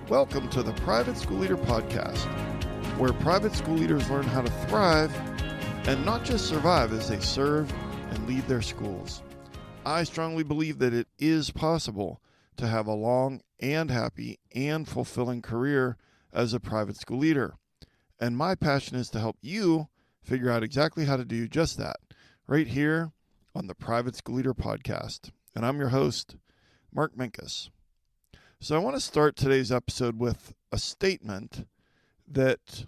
Welcome to the Private School Leader Podcast, where private school leaders learn how to thrive and not just survive as they serve and lead their schools. I strongly believe that it is possible to have a long and happy and fulfilling career as a private school leader. And my passion is to help you figure out exactly how to do just that right here on the Private School Leader Podcast. And I'm your host, Mark Minkus. So I want to start today's episode with a statement that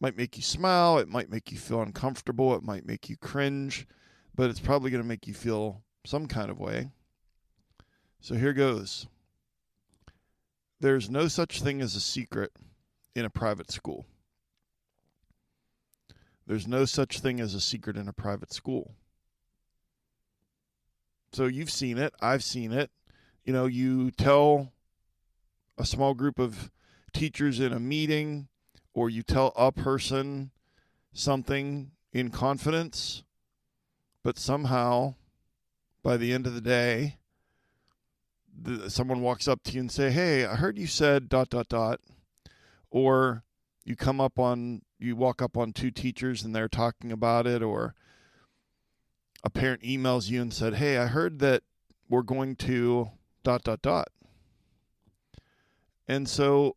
might make you smile, it might make you feel uncomfortable, it might make you cringe, but it's probably going to make you feel some kind of way. So here goes. There's no such thing as a secret in a private school. There's no such thing as a secret in a private school. So you've seen it. I've seen it. You tell a small group of teachers in a meeting, or you tell a person something in confidence, but somehow by the end of the day, someone walks up to you and say, "Hey, I heard you said ... Or you walk up on two teachers and they're talking about it, or a parent emails you and said, "Hey, I heard that we're going to ... And so,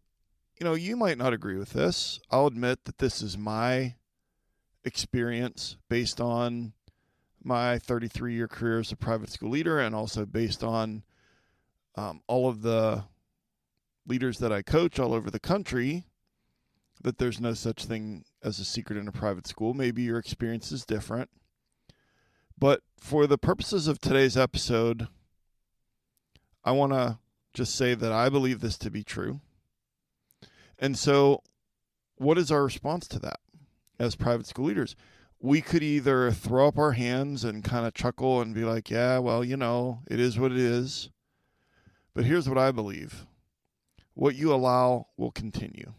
you might not agree with this. I'll admit that this is my experience based on my 33-year career as a private school leader, and also based on all of the leaders that I coach all over the country, that there's no such thing as a secret in a private school. Maybe your experience is different. But for the purposes of today's episode, I want to just say that I believe this to be true. And so what is our response to that as private school leaders? We could either throw up our hands and kind of chuckle and be like, yeah, well, it is what it is. But here's what I believe. What you allow will continue.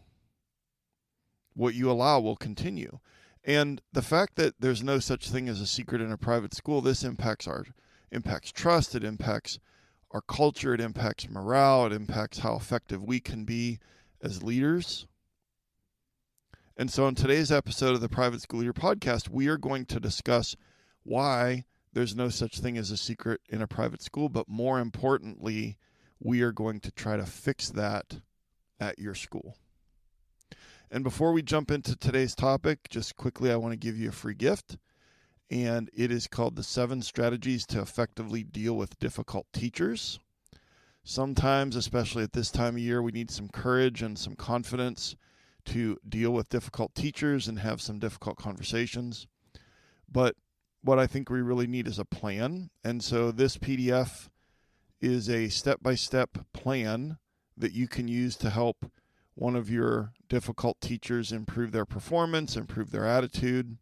What you allow will continue. And the fact that there's no such thing as a secret in a private school, this impacts trust, it impacts our culture, it impacts morale, it impacts how effective we can be as leaders. And so in today's episode of the Private School Leader Podcast, we are going to discuss why there's no such thing as a secret in a private school, but more importantly, we are going to try to fix that at your school. And before we jump into today's topic, just quickly, I want to give you a free gift. And it is called the 7 Strategies to Effectively Deal with Difficult Teachers. Sometimes, especially at this time of year, we need some courage and some confidence to deal with difficult teachers and have some difficult conversations. But what I think we really need is a plan. And so this PDF is a step-by-step plan that you can use to help one of your difficult teachers improve their performance, improve their attitude.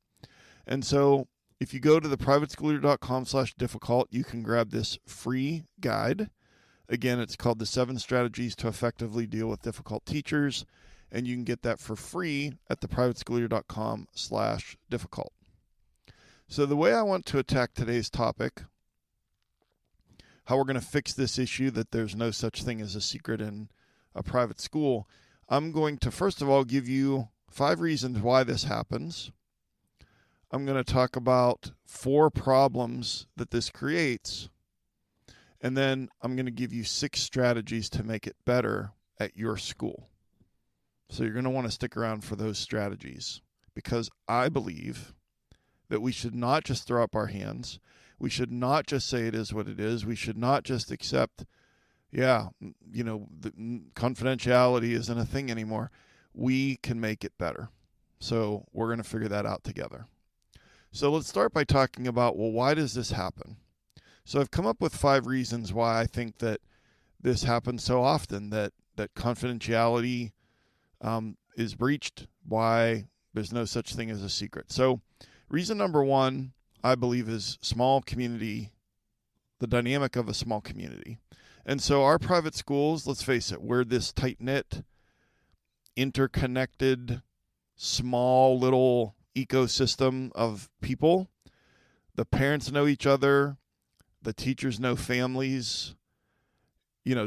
And so if you go to theprivateschoolleader.com/difficult, you can grab this free guide. Again, it's called the 7 Strategies to Effectively Deal with Difficult Teachers, and you can get that for free at theprivateschoolleader.com/difficult. So the way I want to attack today's topic, how we're going to fix this issue that there's no such thing as a secret in a private school, I'm going to first of all give you 5 reasons why this happens. I'm going to talk about 4 problems that this creates, and then I'm going to give you 6 strategies to make it better at your school. So you're going to want to stick around for those strategies, because I believe that we should not just throw up our hands. We should not just say it is what it is. We should not just accept, the confidentiality isn't a thing anymore. We can make it better. So we're going to figure that out together. So let's start by talking about, why does this happen? So I've come up with 5 reasons why I think that this happens so often, that confidentiality is breached, why there's no such thing as a secret. So reason number 1, I believe, is small community, the dynamic of a small community. And so our private schools, let's face it, we're this tight-knit, interconnected, small little ecosystem of people. The parents know each other. The teachers know families.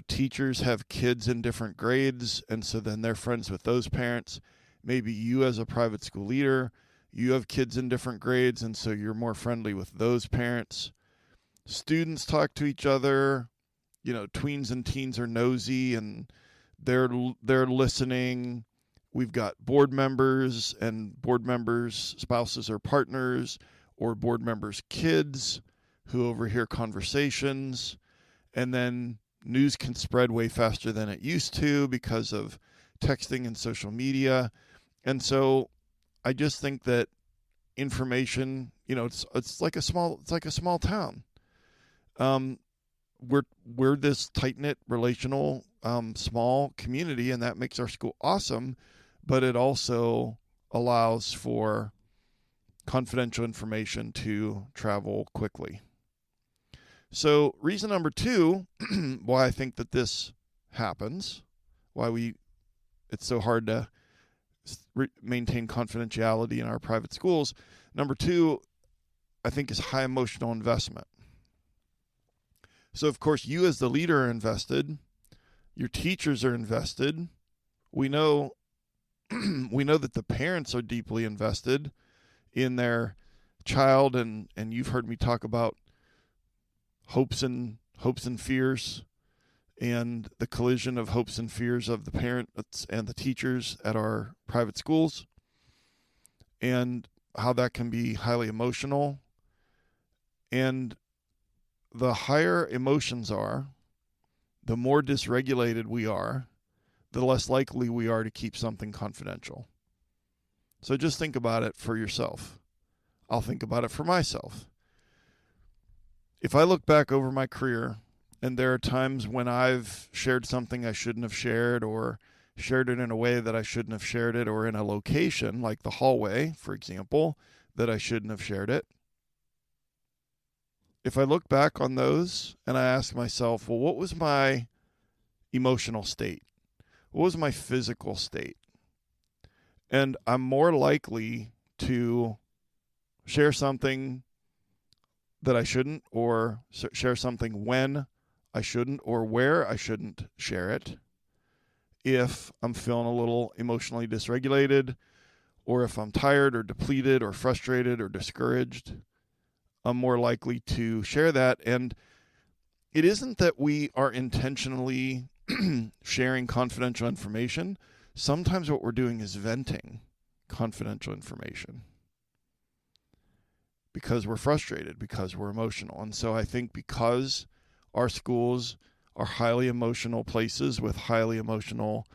Teachers have kids in different grades, and so then they're friends with those parents. Maybe you as a private school leader, you have kids in different grades, and so you're more friendly with those parents. Students talk to each other. Tweens and teens are nosy, and they're listening. We've got board members, and board members' spouses or partners, or board members' kids who overhear conversations. And then news can spread way faster than it used to because of texting and social media. And so I just think that information, it's like a small town. We're this tight-knit, relational, small community, and that makes our school awesome, but it also allows for confidential information to travel quickly. So reason number 2 why I think that this happens, it's so hard to maintain confidentiality in our private schools. Number 2, I think, is high emotional investment. So, of course, you as the leader are invested. Your teachers are invested. We know that the parents are deeply invested in their child, and you've heard me talk about hopes and fears, and the collision of hopes and fears of the parents and the teachers at our private schools, and how that can be highly emotional. And the higher emotions are, the more dysregulated we are, the less likely we are to keep something confidential. So just think about it for yourself. I'll think about it for myself. If I look back over my career, and there are times when I've shared something I shouldn't have shared, or shared it in a way that I shouldn't have shared it, or in a location like the hallway, for example, that I shouldn't have shared it. If I look back on those and I ask myself, well, what was my emotional state? What was my physical state? And I'm more likely to share something that I shouldn't, or share something when I shouldn't, or where I shouldn't share it, if I'm feeling a little emotionally dysregulated, or if I'm tired or depleted or frustrated or discouraged. I'm more likely to share that. And it isn't that we are intentionally sharing confidential information. Sometimes what we're doing is venting confidential information because we're frustrated, because we're emotional. And so I think because our schools are highly emotional places with high emotional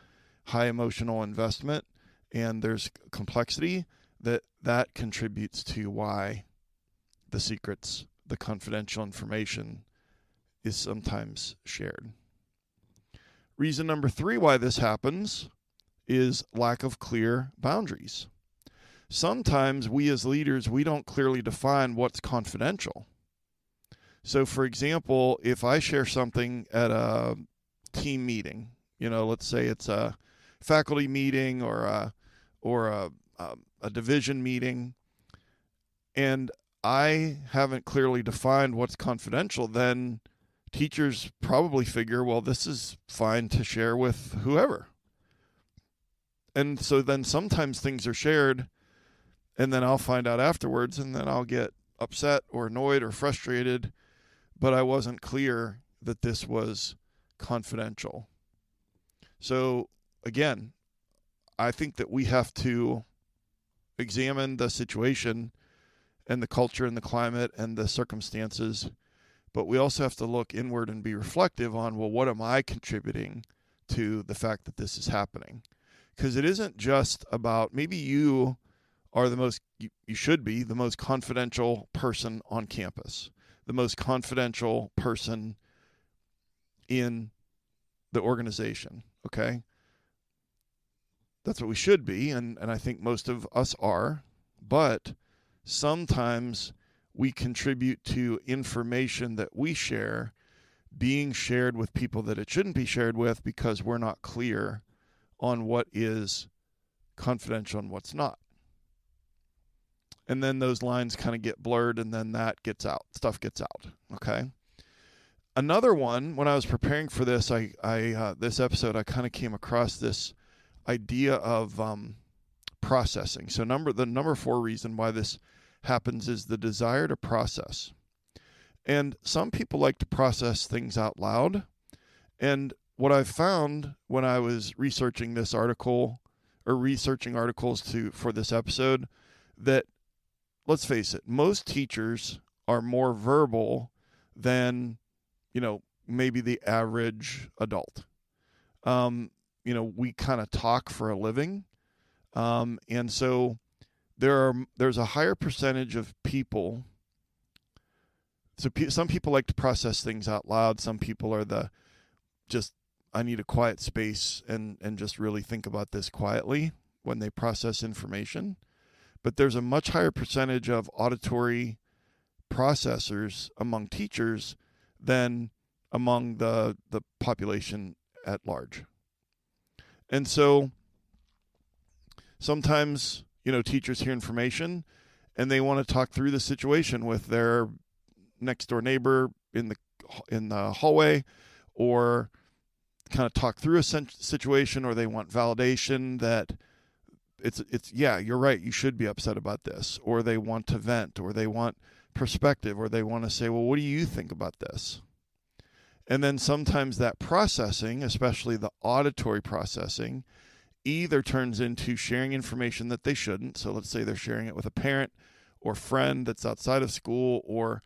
investment, and there's complexity, that contributes to why the secrets, the confidential information is sometimes shared. Reason number 3 why this happens is lack of clear boundaries. Sometimes we as leaders, we don't clearly define what's confidential. So for example, if I share something at a team meeting, let's say it's a faculty meeting or a division meeting, and I haven't clearly defined what's confidential, then teachers probably figure, well, this is fine to share with whoever. And so then sometimes things are shared, and then I'll find out afterwards, and then I'll get upset or annoyed or frustrated, but I wasn't clear that this was confidential. So again, I think that we have to examine the situation and the culture and the climate and the circumstances, but we also have to look inward and be reflective on, well, what am I contributing to the fact that this is happening? Because it isn't just about, maybe you are you should be the most confidential person on campus, the most confidential person in the organization, okay? That's what we should be, and I think most of us are, but sometimes we contribute to information that we share being shared with people that it shouldn't be shared with because we're not clear on what is confidential and what's not. And then those lines kind of get blurred, and then that gets out. Stuff gets out, okay? Another one, when I was preparing for this, this episode, I kind of came across this idea of processing. So the number 4 reason why this happens is the desire to process. And some people like to process things out loud. And what I found when I was researching this article or researching articles for this episode, that, let's face it, most teachers are more verbal than, maybe the average adult. We kind of talk for a living. And so there's a higher percentage of people. So some people like to process things out loud. Some people are I need a quiet space and just really think about this quietly when they process information. But there's a much higher percentage of auditory processors among teachers than among the population at large. And so sometimes, teachers hear information and they want to talk through the situation with their next door neighbor in the hallway, or kind of talk through a situation, or they want validation that it's yeah, you're right, you should be upset about this, or they want to vent, or they want perspective, or they want to say, well, what do you think about this? And then sometimes that processing, especially the auditory processing, either turns into sharing information that they shouldn't. So let's say they're sharing it with a parent or friend that's outside of school, or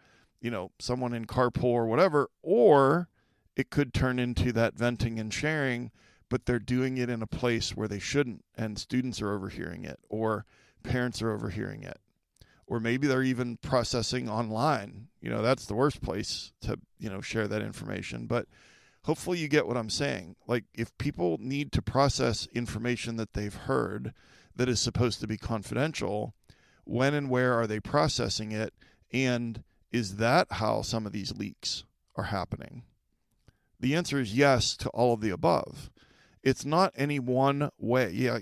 someone in carpool or whatever, or it could turn into that venting and sharing, but they're doing it in a place where they shouldn't, and students are overhearing it, or parents are overhearing it, or maybe they're even processing online. That's the worst place to, share that information. But hopefully you get what I'm saying. Like, if people need to process information that they've heard that is supposed to be confidential, when and where are they processing it? And is that how some of these leaks are happening? The answer is yes to all of the above. It's not any one way. Yeah,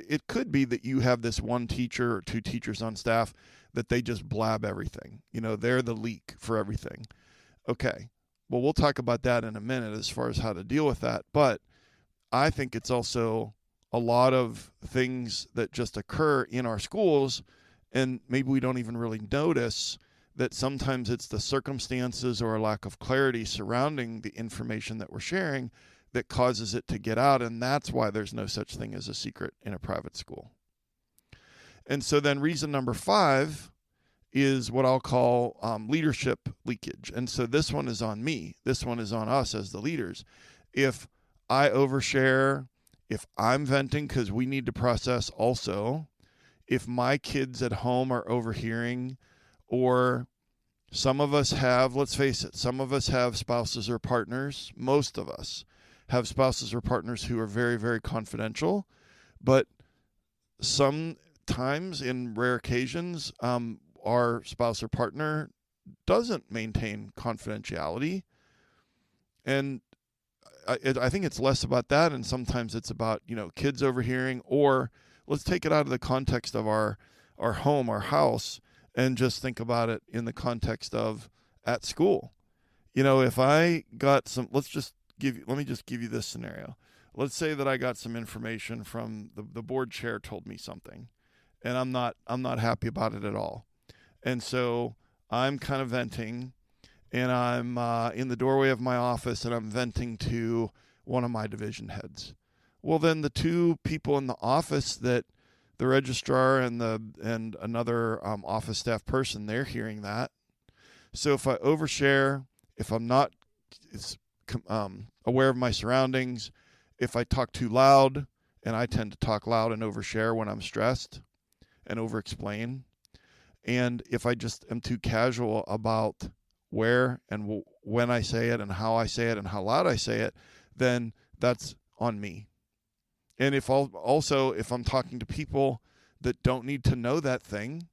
it could be that you have this one teacher or 2 teachers on staff that they just blab everything. They're the leak for everything. Okay, well, we'll talk about that in a minute as far as how to deal with that. But I think it's also a lot of things that just occur in our schools, and maybe we don't even really notice that sometimes it's the circumstances or a lack of clarity surrounding the information that we're sharing that causes it to get out, and that's why there's no such thing as a secret in a private school. And so then reason number 5 is what I'll call leadership leakage. And so this one is on me. This one is on us as the leaders. If I overshare, if I'm venting because we need to process also, if my kids at home are overhearing, or some of us have, let's face it, some of us have spouses or partners, most of us have spouses or partners who are very, very confidential, but sometimes, in rare occasions, our spouse or partner doesn't maintain confidentiality. And I think it's less about that, and sometimes it's about, kids overhearing, or let's take it out of the context of our home, our house, and just think about it in the context of at school. If I got some, let me just give you this scenario. Let's say that I got some information from the board chair told me something, and I'm not happy about it at all. And so I'm kind of venting, and I'm in the doorway of my office, and I'm venting to one of my division heads. Well, then the 2 people in the office, that the registrar and another office staff person, they're hearing that. So if I overshare, if I'm not aware of my surroundings, if I talk too loud, and I tend to talk loud and overshare when I'm stressed and overexplain, and if I just am too casual about where and when I say it and how I say it and how loud I say it, then that's on me. And if I'm talking to people that don't need to know that thing,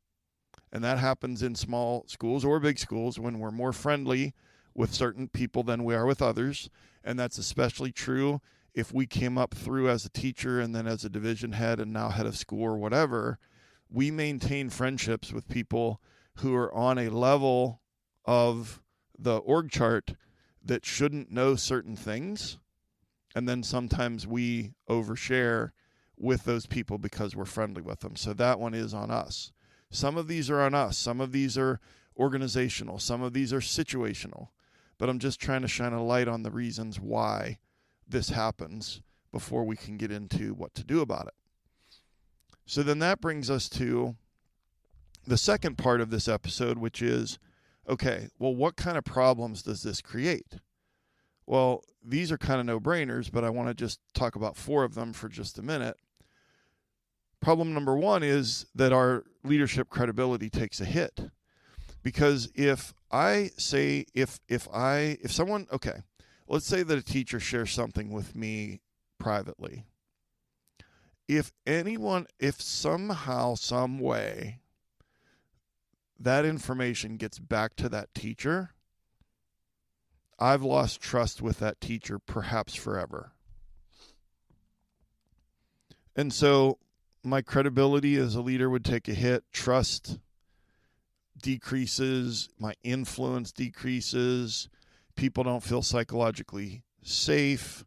and that happens in small schools or big schools when we're more friendly with certain people than we are with others, and that's especially true if we came up through as a teacher and then as a division head and now head of school or whatever, we maintain friendships with people who are on a level of the org chart that shouldn't know certain things. And then sometimes we overshare with those people because we're friendly with them. So that one is on us. Some of these are on us. Some of these are organizational. Some of these are situational. But I'm just trying to shine a light on the reasons why this happens before we can get into what to do about it. So then that brings us to the second part of this episode, which is, okay, well, what kind of problems does this create? Well, these are kind of no-brainers, but I want to just talk about 4 of them for just a minute. Problem number 1 is that our leadership credibility takes a hit. Because if someone, okay, let's say that a teacher shares something with me privately. If somehow, some way, that information gets back to that teacher, I've lost trust with that teacher, perhaps forever. And so my credibility as a leader would take a hit. Trust decreases. My influence decreases. People don't feel psychologically safe.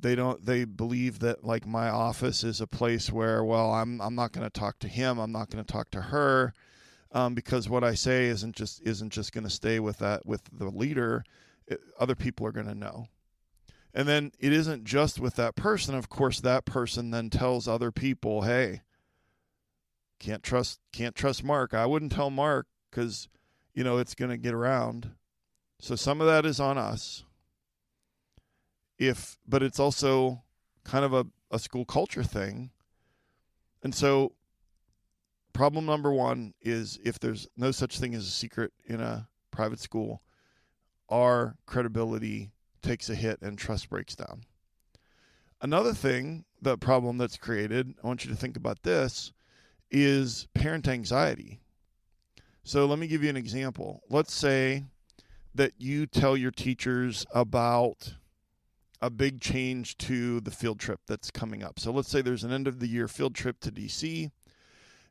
They believe that, like, my office is a place where, well, I'm not going to talk to him. I'm not going to talk to her, because what I say isn't just going to stay with the leader. Other people are going to know. And then it isn't just with that person. Of course, that person then tells other people, hey, can't trust Mark. I wouldn't tell Mark because, it's going to get around. So some of that is on us. But it's also kind of a school culture thing. And so problem number 1 is, if there's no such thing as a secret in a private school, our credibility takes a hit and trust breaks down. Another thing, the problem that's created, I want you to think about this, is parent anxiety. So let me give you an example. Let's say that you tell your teachers about a big change to the field trip that's coming up. So let's say there's an end of the year field trip to DC,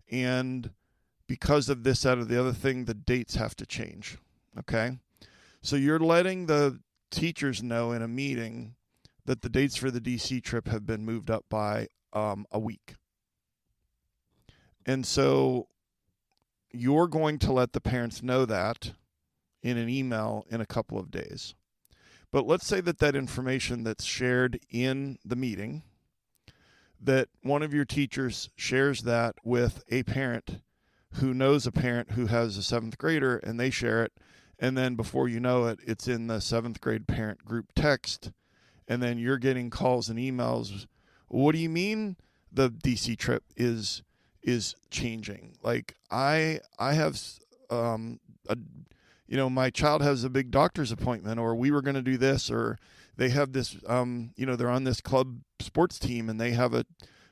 and because of this, that, or the other thing, the dates have to change. Okay? So you're letting the teachers know in a meeting that the dates for the DC trip have been moved up by a week. And so you're going to let the parents know that in an email in a couple of days. But let's say that information that's shared in the meeting, that one of your teachers shares that with a parent who knows a parent who has a 7th grader, and they share it. And then before you know it, it's in the 7th grade parent group text. And then you're getting calls and emails. What do you mean the DC trip is changing? Like, I have, my child has a big doctor's appointment, or we were going to do this, or they have this, they're on this club sports team and they have a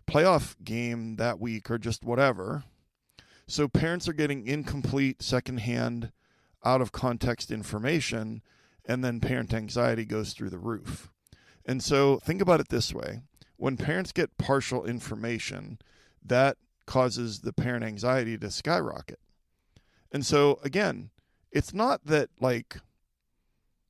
playoff game that week, or just whatever. So parents are getting incomplete, secondhand, out of context information, and then parent anxiety goes through the roof. And so think about it this way. When parents get partial information, that causes the parent anxiety to skyrocket. And so again, it's not that, like,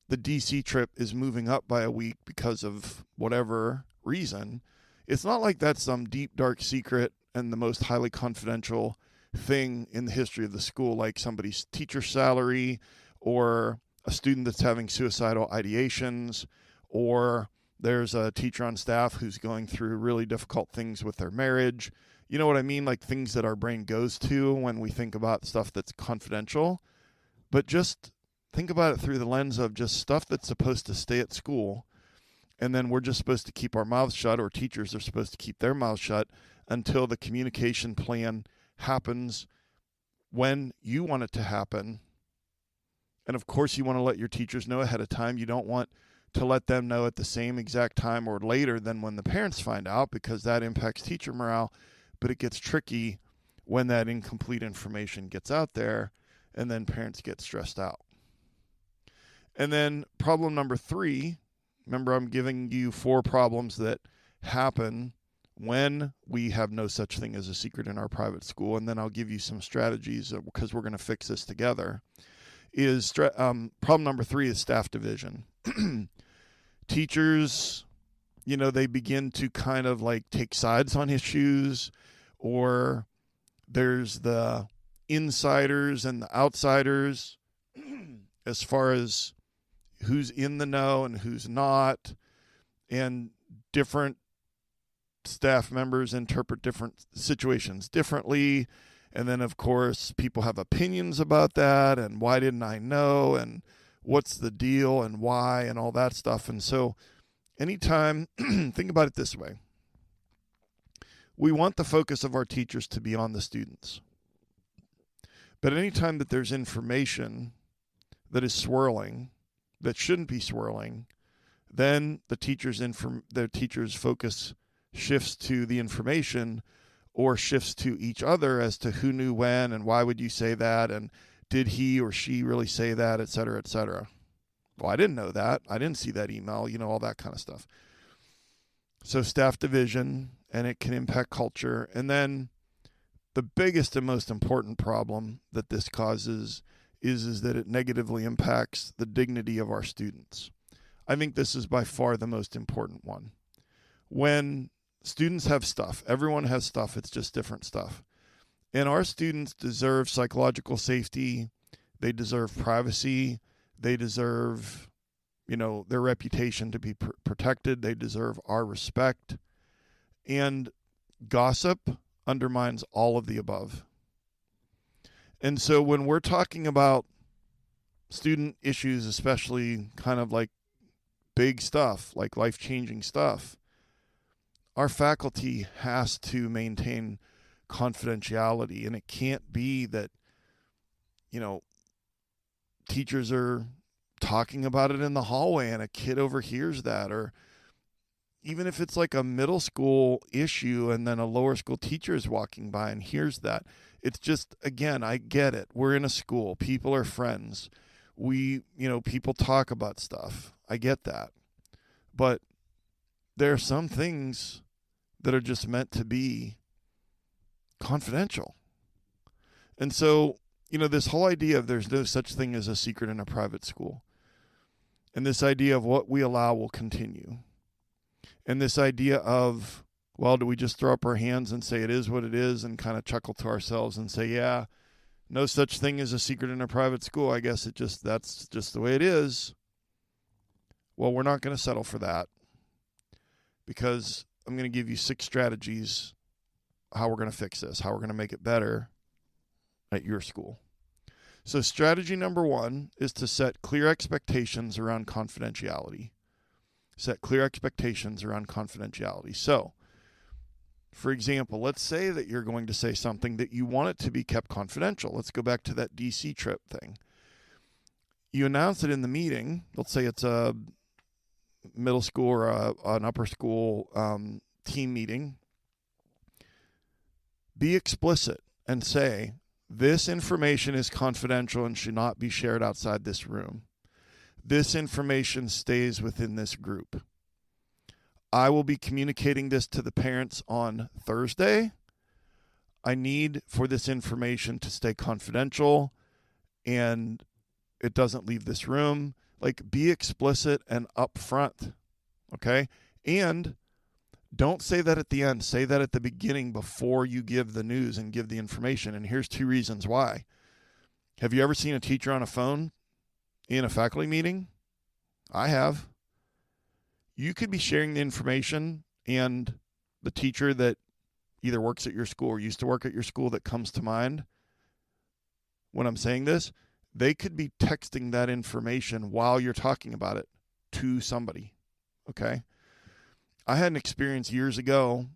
the DC trip is moving up by a week because of whatever reason. It's not like that's some deep, dark secret and the most highly confidential thing in the history of the school, like somebody's teacher salary, or a student that's having suicidal ideations, or there's a teacher on staff who's going through really difficult things with their marriage. You know what I mean? Like things that our brain goes to when we think about stuff that's confidential. But just think about it through the lens of just stuff that's supposed to stay at school, and then we're just supposed to keep our mouths shut, or teachers are supposed to keep their mouths shut until the communication plan happens when you want it to happen. And of course, you want to let your teachers know ahead of time. You don't want to let them know at the same exact time or later than when the parents find out, because that impacts teacher morale. But it gets tricky when that incomplete information gets out there, and then parents get stressed out. And then problem number 3, remember I'm giving you 4 problems that happen when we have no such thing as a secret in our private school, and then I'll give you some strategies because we're going to fix this together. Problem number 3 is staff division. Teachers, they begin to kind of like take sides on issues, or there's the insiders and the outsiders as far as who's in the know and who's not, and different staff members interpret different situations differently. And then, of course, people have opinions about that, and why didn't I know, and what's the deal, and why, and all that stuff. And so anytime, think about it this way. We want the focus of our teachers to be on the students. But anytime that there's information that is swirling, that shouldn't be swirling, then the teacher's focus shifts to the information, or shifts to each other as to who knew when, and why would you say that, and did he or she really say that, et cetera, et cetera. Well, I didn't know that. I didn't see that email, all that kind of stuff. So staff division, and it can impact culture. And then the biggest and most important problem that this causes is that it negatively impacts the dignity of our students. I think this is by far the most important one. When students have stuff, everyone has stuff, it's just different stuff. And our students deserve psychological safety, they deserve privacy, they deserve, their reputation to be protected, they deserve our respect. And gossip undermines all of the above. And so when we're talking about student issues, especially kind of like big stuff, like life-changing stuff, our faculty has to maintain confidentiality. And it can't be that, teachers are talking about it in the hallway and a kid overhears that, or even if it's like a middle school issue and then a lower school teacher is walking by and hears that. It's just, again, I get it. We're in a school. People are friends. People talk about stuff. I get that. But there are some things that are just meant to be confidential. And so, this whole idea of there's no such thing as a secret in a private school, and this idea of what we allow will continue, and this idea of, well, do we just throw up our hands and say it is what it is and kind of chuckle to ourselves and say, yeah, no such thing as a secret in a private school. I guess that's just the way it is. Well, we're not going to settle for that, because I'm going to give you 6 strategies how we're going to fix this, how we're going to make it better at your school. So strategy number 1 is to set clear expectations around confidentiality. Set clear expectations around confidentiality. So, for example, let's say that you're going to say something that you want it to be kept confidential. Let's go back to that DC trip thing. You announce it in the meeting. Let's say it's a middle school or an upper school team meeting. Be explicit and say, this information is confidential and should not be shared outside this room. This information stays within this group. I will be communicating this to the parents on Thursday. I need for this information to stay confidential and it doesn't leave this room. Like, be explicit and upfront, okay? And don't say that at the end. Say that at the beginning before you give the news and give the information. And here's 2 reasons why. Have you ever seen a teacher on a phone in a faculty meeting? I have. You could be sharing the information, and the teacher that either works at your school or used to work at your school that comes to mind when I'm saying this, they could be texting that information while you're talking about it to somebody, okay? I had an experience years ago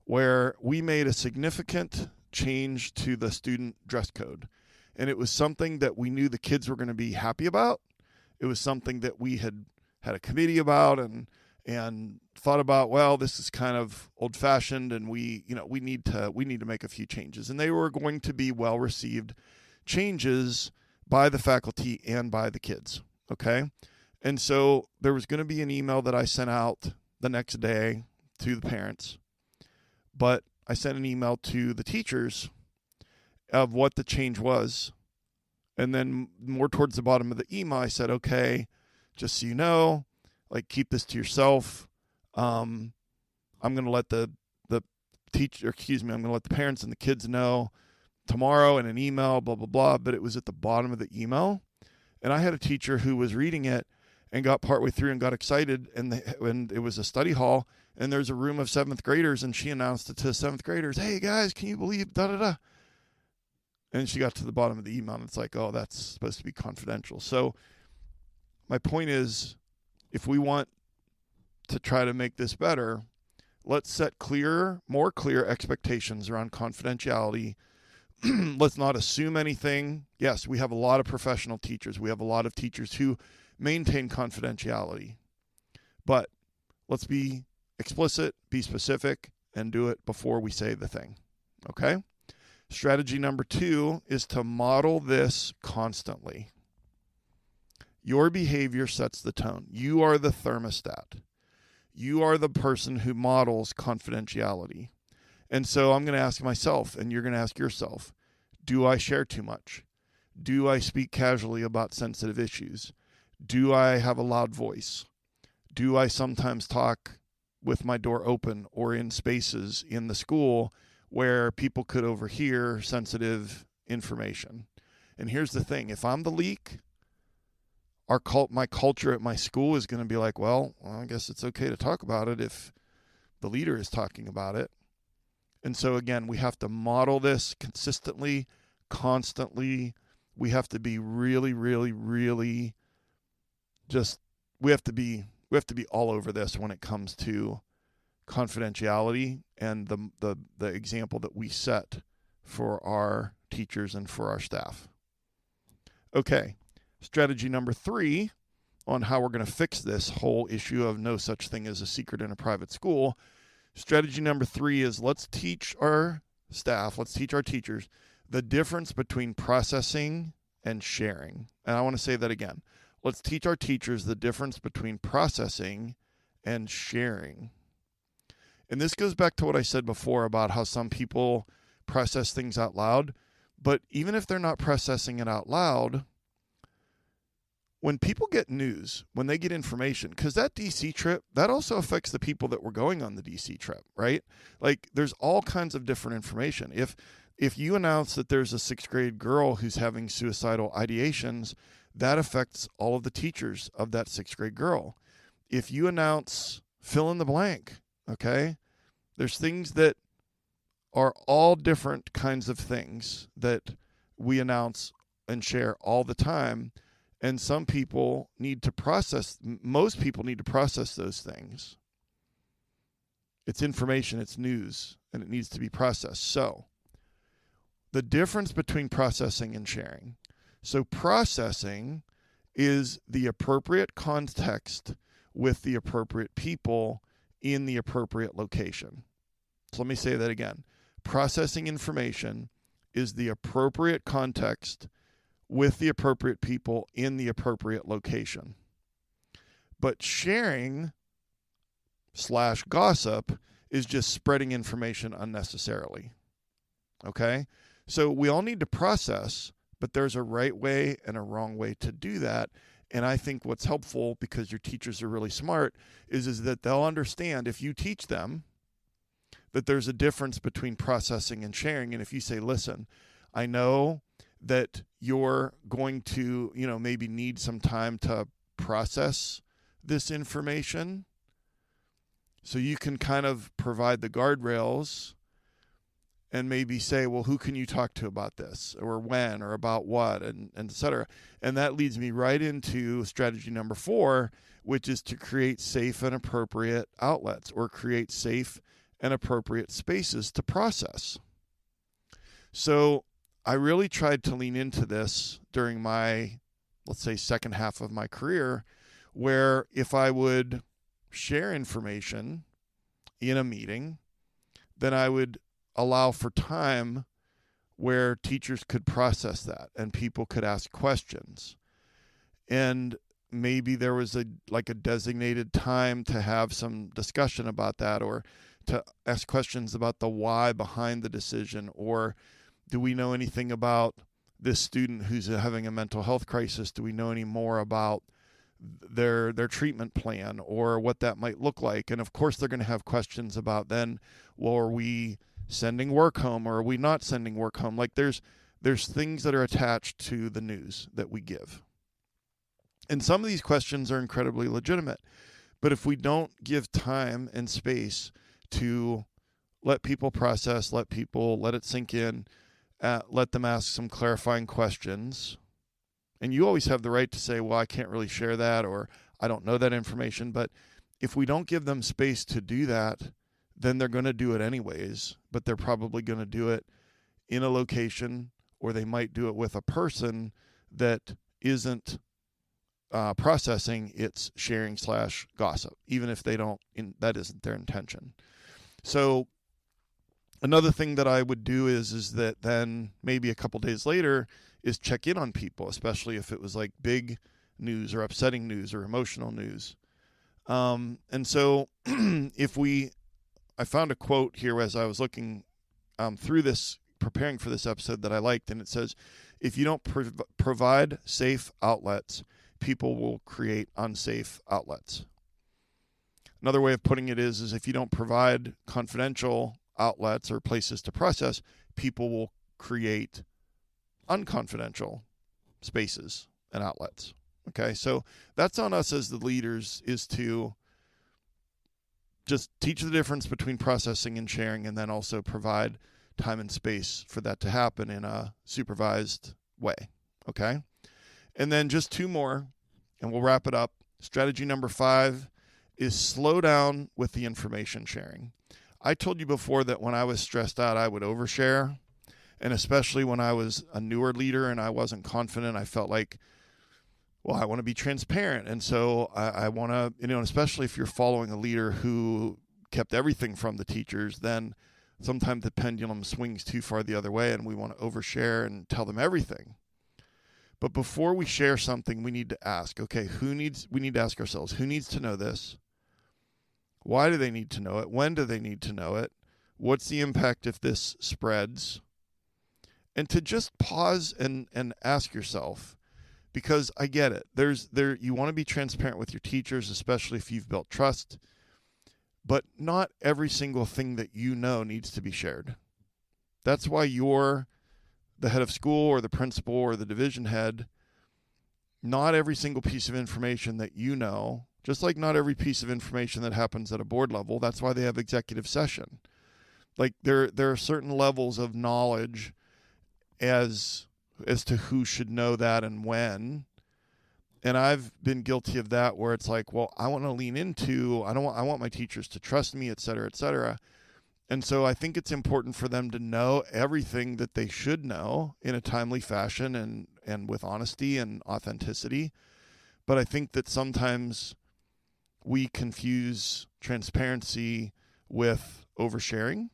where we made a significant change to the student dress code. And it was something that we knew the kids were going to be happy about. It was something that we had a committee about and thought about, well, this is kind of old-fashioned and we need to make a few changes. And they were going to be well-received changes by the faculty and by the kids, okay? And so there was going to be an email that I sent out the next day to the parents, but I sent an email to the teachers of what the change was. And then more towards the bottom of the email, I said, okay, just so you know, like, keep this to yourself. I'm going to let the I'm going to let the parents and the kids know tomorrow in an email, blah, blah, blah. But it was at the bottom of the email. And I had a teacher who was reading it and got partway through and got excited. And it was a study hall, and there's a room of 7th graders, and she announced it to 7th graders, hey, guys, can you believe da-da-da? And she got to the bottom of the email, and it's like, oh, that's supposed to be confidential. So my point is, if we want to try to make this better, let's set more clear expectations around confidentiality. Let's not assume anything. Yes, we have a lot of professional teachers. We have a lot of teachers who maintain confidentiality. But let's be explicit, be specific, and do it before we say the thing. Okay? Strategy number 2 is to model this constantly. Your behavior sets the tone. You are the thermostat. You are the person who models confidentiality. And so I'm going to ask myself, and you're going to ask yourself, do I share too much? Do I speak casually about sensitive issues? Do I have a loud voice? Do I sometimes talk with my door open or in spaces in the school where people could overhear sensitive information? And here's the thing. If I'm the leak, my culture at my school is going to be like, well, I guess it's okay to talk about it if the leader is talking about it. And so, again, we have to model this consistently, constantly. We have to be really, really, really we have to be all over this when it comes to confidentiality and the example that we set for our teachers and for our staff. Okay, strategy number 3 on how we're going to fix this whole issue of no such thing as a secret in a private school. Strategy number 3 is let's teach our staff, let's teach our teachers the difference between processing and sharing. And I want to say that again. Let's teach our teachers the difference between processing and sharing. And this goes back to what I said before about how some people process things out loud. But even if they're not processing it out loud, when people get news, when they get information, because that DC trip, that also affects the people that were going on the DC trip, right? Like, there's all kinds of different information. If you announce that there's a 6th grade girl who's having suicidal ideations, that affects all of the teachers of that 6th grade girl. If you announce fill in the blank, okay, there's things that are all different kinds of things that we announce and share all the time. And some people need to process, most people need to process those things. It's information, it's news, and it needs to be processed. So, the difference between processing and sharing. So, processing is the appropriate context with the appropriate people in the appropriate location. So, let me say that again. Processing information is the appropriate context with the appropriate people in the appropriate location. But sharing / gossip is just spreading information unnecessarily. Okay? So we all need to process, but there's a right way and a wrong way to do that. And I think what's helpful, because your teachers are really smart, is that they'll understand if you teach them that there's a difference between processing and sharing. And if you say, listen, I know that you're going to, maybe need some time to process this information, so you can kind of provide the guardrails and maybe say, well, who can you talk to about this, or when, or about what, and et cetera. And that leads me right into strategy number 4, which is to create safe and appropriate outlets, or create safe and appropriate spaces to process. So I really tried to lean into this during my, let's say, second half of my career, where if I would share information in a meeting, then I would allow for time where teachers could process that and people could ask questions. And maybe there was a designated time to have some discussion about that, or to ask questions about the why behind the decision, or do we know anything about this student who's having a mental health crisis? Do we know any more about their treatment plan or what that might look like. And of course they're going to have questions about then, well, are we sending work home or are we not sending work home? Like there's things that are attached to the news that we give. And some of these questions are incredibly legitimate. But if we don't give time and space to let people process, let it sink in, let them ask some clarifying questions. And you always have the right to say, well, I can't really share that, or I don't know that information. But if we don't give them space to do that, then they're going to do it anyways. But they're probably going to do it in a location, or they might do it with a person that isn't processing, it's sharing / gossip, even if they don't, that isn't their intention. So another thing that I would do is that then maybe a couple days later is check in on people, especially if it was like big news or upsetting news or emotional news. And so I found a quote here as I was looking through this, preparing for this episode that I liked, and it says, if you don't provide safe outlets, people will create unsafe outlets. Another way of putting it is if you don't provide confidential outlets or places to process, people will create unconfidential spaces and outlets. Okay, so that's on us as the leaders, is to just teach the difference between processing and sharing, and then also provide time and space for that to happen in a supervised way. Okay? And then just 2 more, and we'll wrap it up. Strategy number 5 is slow down with the information sharing. I told you before that when I was stressed out, I would overshare. And especially when I was a newer leader and I wasn't confident, I felt like, well, I want to be transparent. And so I want to, especially if you're following a leader who kept everything from the teachers, then sometimes the pendulum swings too far the other way and we want to overshare and tell them everything. But before we share something, we need to ask, okay, we need to ask ourselves, who needs to know this? Why do they need to know it? When do they need to know it? What's the impact if this spreads? And to just pause and ask yourself, because I get it. You want to be transparent with your teachers, especially if you've built trust, but not every single thing that you know needs to be shared. That's why you're the head of school or the principal or the division head. Not every single piece of information that you know, just like not every piece of information that happens at a board level, that's why they have executive session. Like there are certain levels of knowledge as to who should know that and when. And I've been guilty of that, where it's like, well, I want to lean into, I want my teachers to trust me, et cetera, et cetera. And so I think it's important for them to know everything that they should know in a timely fashion and with honesty and authenticity. But I think that sometimes we confuse transparency with oversharing.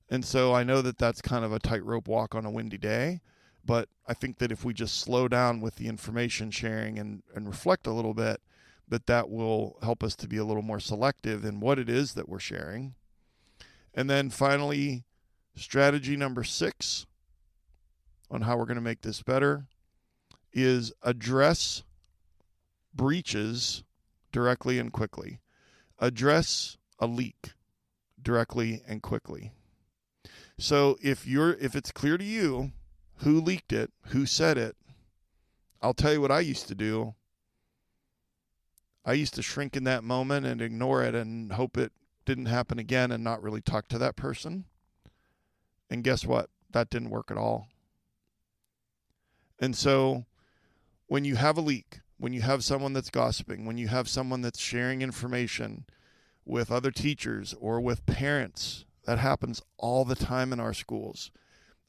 And so I know that that's kind of a tightrope walk on a windy day. But I think that if we just slow down with the information sharing and reflect a little bit, that will help us to be a little more selective in what it is that we're sharing. And then finally, strategy number 6 on how we're going to make this better is address breaches directly and quickly. Address a leak directly and quickly. So if it's clear to you who leaked it, who said it, I'll tell you what I used to do. I used to shrink in that moment and ignore it and hope it didn't happen again and not really talk to that person. And guess what? That didn't work at all. And so when you have a leak, when you have someone that's gossiping, when you have someone that's sharing information with other teachers or with parents, that happens all the time in our schools.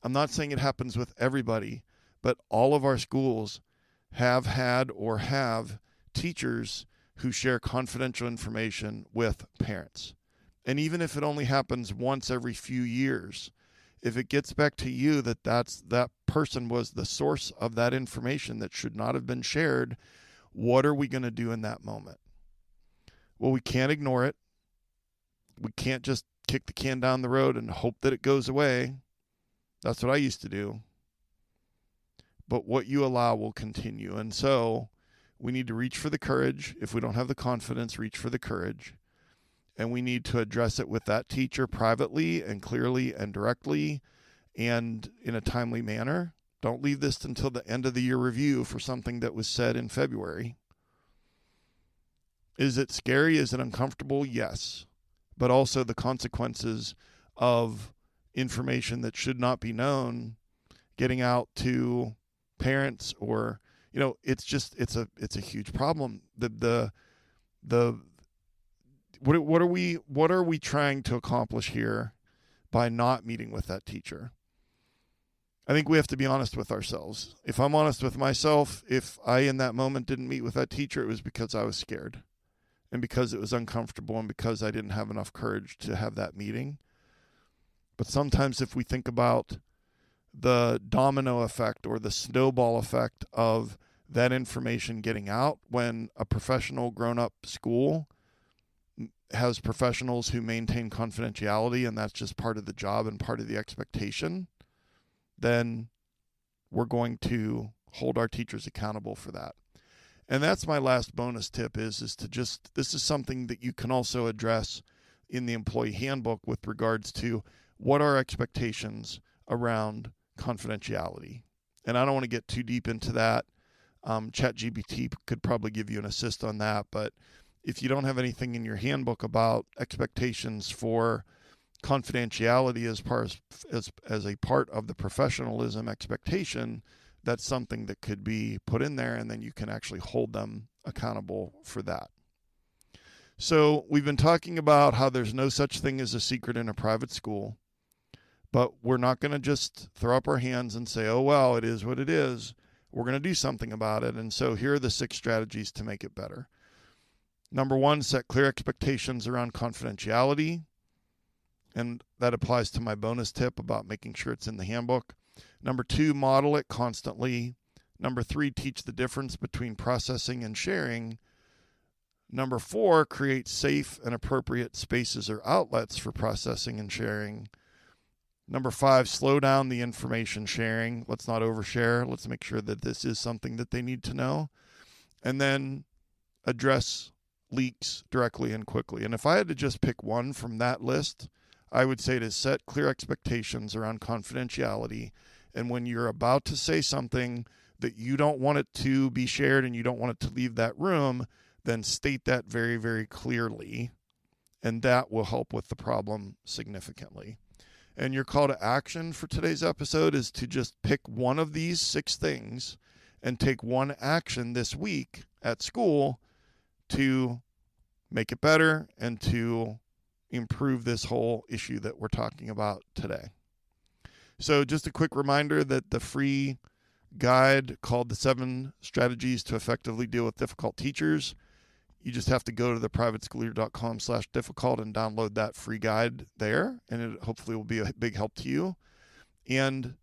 I'm not saying it happens with everybody, but all of our schools have had or have teachers who share confidential information with parents. And even if it only happens once every few years, if it gets back to you that person was the source of that information that should not have been shared, what are we going to do in that moment? Well, we can't ignore it. We can't just kick the can down the road and hope that it goes away. That's what I used to do. But what you allow will continue. And so we need to reach for the courage. If we don't have the confidence, reach for the courage. And we need to address it with that teacher privately and clearly and directly and in a timely manner. Don't leave this until the end of the year review for something that was said in February. Is it scary? Is it uncomfortable? Yes. But also the consequences of information that should not be known getting out to parents, or it's a huge problem. What are we trying to accomplish here by not meeting with that teacher? I think we have to be honest with ourselves. If I'm honest with myself, if I in that moment didn't meet with that teacher, it was because I was scared and because it was uncomfortable and because I didn't have enough courage to have that meeting. But sometimes if we think about the domino effect or the snowball effect of that information getting out, when a professional grown-up school has professionals who maintain confidentiality, and that's just part of the job and part of the expectation, then we're going to hold our teachers accountable for that. And that's my last bonus tip is to just, this is something that you can also address in the employee handbook with regards to what are expectations around confidentiality. And I don't want to get too deep into that. ChatGPT could probably give you an assist on that, but if you don't have anything in your handbook about expectations for confidentiality as a part of the professionalism expectation, that's something that could be put in there, and then you can actually hold them accountable for that. So we've been talking about how there's no such thing as a secret in a private school, but we're not going to just throw up our hands and say, oh, well, it is what it is. We're going to do something about it. And so here are the 6 strategies to make it better. Number 1, set clear expectations around confidentiality. And that applies to my bonus tip about making sure it's in the handbook. Number 2, model it constantly. Number 3, teach the difference between processing and sharing. Number 4, create safe and appropriate spaces or outlets for processing and sharing. Number 5, slow down the information sharing. Let's not overshare. Let's make sure that this is something that they need to know. And then address leaks directly and quickly. And if I had to just pick one from that list, I would say to set clear expectations around confidentiality. And when you're about to say something that you don't want it to be shared and you don't want it to leave that room, then state that very, very clearly. And that will help with the problem significantly. And your call to action for today's episode is to just pick one of these 6 things and take one action this week at school to make it better and to improve this whole issue that we're talking about today. So just a quick reminder that the free guide called The 7 Strategies to Effectively Deal with Difficult Teachers, you just have to go to theprivateschoolleader.com/difficult and download that free guide there, and it hopefully will be a big help to you. And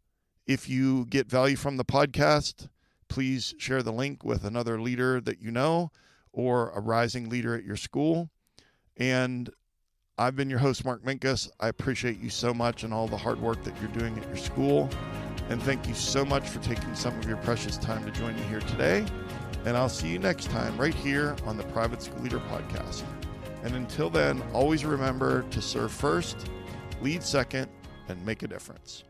if you get value from the podcast, please share the link with another leader that you know or a rising leader at your school. And I've been your host, Mark Minkus. I appreciate you so much and all the hard work that you're doing at your school. And thank you so much for taking some of your precious time to join me here today. And I'll see you next time right here on the Private School Leader Podcast. And until then, always remember to serve first, lead second, and make a difference.